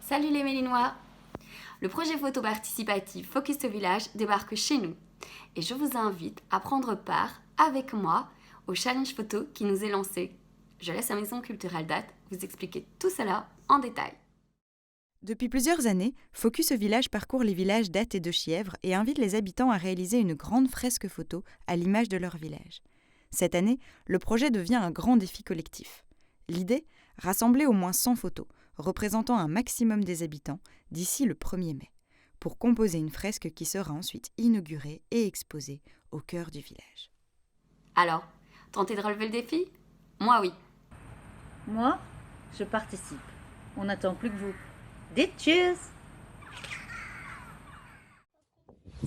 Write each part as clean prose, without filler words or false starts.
Salut les Mélinois! Le projet photo participatif Focus au village débarque chez nous et je vous invite à prendre part avec moi au challenge photo qui nous est lancé. Je laisse à Maison Culturelle d'Ath vous expliquer tout cela en détail. Depuis plusieurs années, Focus au village parcourt les villages d'Ath et de Chièvre et invite les habitants à réaliser une grande fresque photo à l'image de leur village. Cette année, le projet devient un grand défi collectif. L'idée, rassembler au moins 100 photos, représentant un maximum des habitants, d'ici le 1er mai, pour composer une fresque qui sera ensuite inaugurée et exposée au cœur du village. Alors, tentez de relever le défi? Moi oui. Moi, je participe. On n'attend plus que vous. Dites cheers!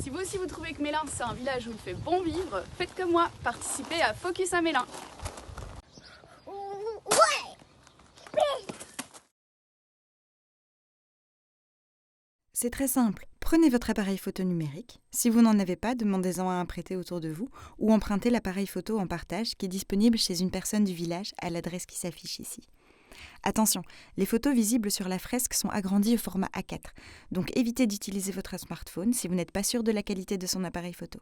Si vous aussi vous trouvez que Mélin c'est un village où il fait bon vivre, faites comme moi, participez à Focus à Mélin. C'est très simple. Prenez votre appareil photo numérique. Si vous n'en avez pas, demandez-en à un prêté autour de vous ou empruntez l'appareil photo en partage qui est disponible chez une personne du village à l'adresse qui s'affiche ici. Attention, les photos visibles sur la fresque sont agrandies au format A4, donc évitez d'utiliser votre smartphone si vous n'êtes pas sûr de la qualité de son appareil photo.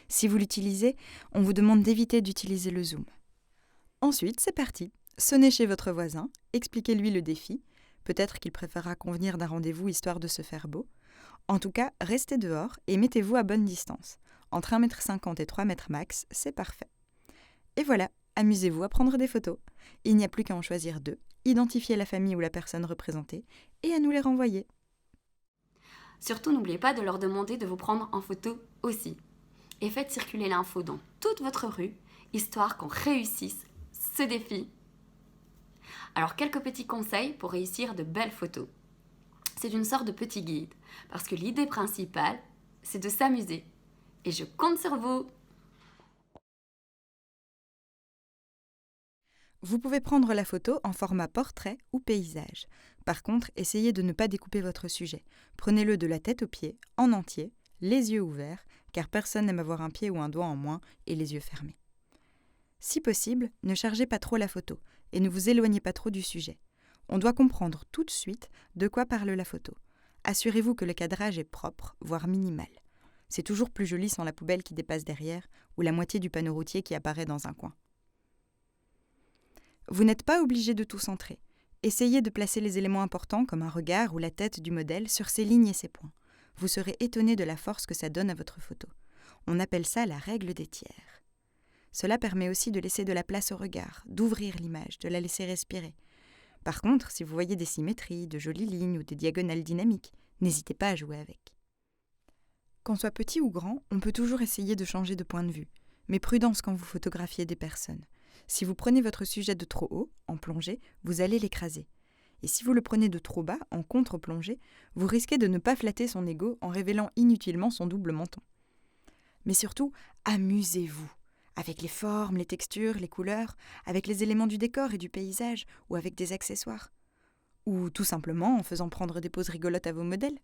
Si vous l'utilisez, on vous demande d'éviter d'utiliser le zoom. Ensuite, c'est parti. Sonnez chez votre voisin, expliquez-lui le défi. Peut-être qu'il préférera convenir d'un rendez-vous histoire de se faire beau. En tout cas, restez dehors et mettez-vous à bonne distance. Entre 1,50 m et 3 m max, c'est parfait. Et voilà, amusez-vous à prendre des photos. Il n'y a plus qu'à en choisir 2, identifier la famille ou la personne représentée et à nous les renvoyer. Surtout, n'oubliez pas de leur demander de vous prendre en photo aussi. Et faites circuler l'info dans toute votre rue, histoire qu'on réussisse ce défi. Alors, quelques petits conseils pour réussir de belles photos. C'est une sorte de petit guide, parce que l'idée principale, c'est de s'amuser. Et je compte sur vous. Vous pouvez prendre la photo en format portrait ou paysage. Par contre, essayez de ne pas découper votre sujet. Prenez-le de la tête aux pieds, en entier, les yeux ouverts, car personne n'aime avoir un pied ou un doigt en moins et les yeux fermés. Si possible, ne chargez pas trop la photo et ne vous éloignez pas trop du sujet. On doit comprendre tout de suite de quoi parle la photo. Assurez-vous que le cadrage est propre, voire minimal. C'est toujours plus joli sans la poubelle qui dépasse derrière ou la moitié du panneau routier qui apparaît dans un coin. Vous n'êtes pas obligé de tout centrer. Essayez de placer les éléments importants comme un regard ou la tête du modèle sur ces lignes et ces points. Vous serez étonné de la force que ça donne à votre photo. On appelle ça la règle des tiers. Cela permet aussi de laisser de la place au regard, d'ouvrir l'image, de la laisser respirer. Par contre, si vous voyez des symétries, de jolies lignes ou des diagonales dynamiques, n'hésitez pas à jouer avec. Qu'on soit petit ou grand, on peut toujours essayer de changer de point de vue. Mais prudence quand vous photographiez des personnes. Si vous prenez votre sujet de trop haut, en plongée, vous allez l'écraser. Et si vous le prenez de trop bas, en contre-plongée, vous risquez de ne pas flatter son ego en révélant inutilement son double menton. Mais surtout, amusez-vous. Avec les formes, les textures, les couleurs, avec les éléments du décor et du paysage, ou avec des accessoires. Ou tout simplement en faisant prendre des poses rigolotes à vos modèles.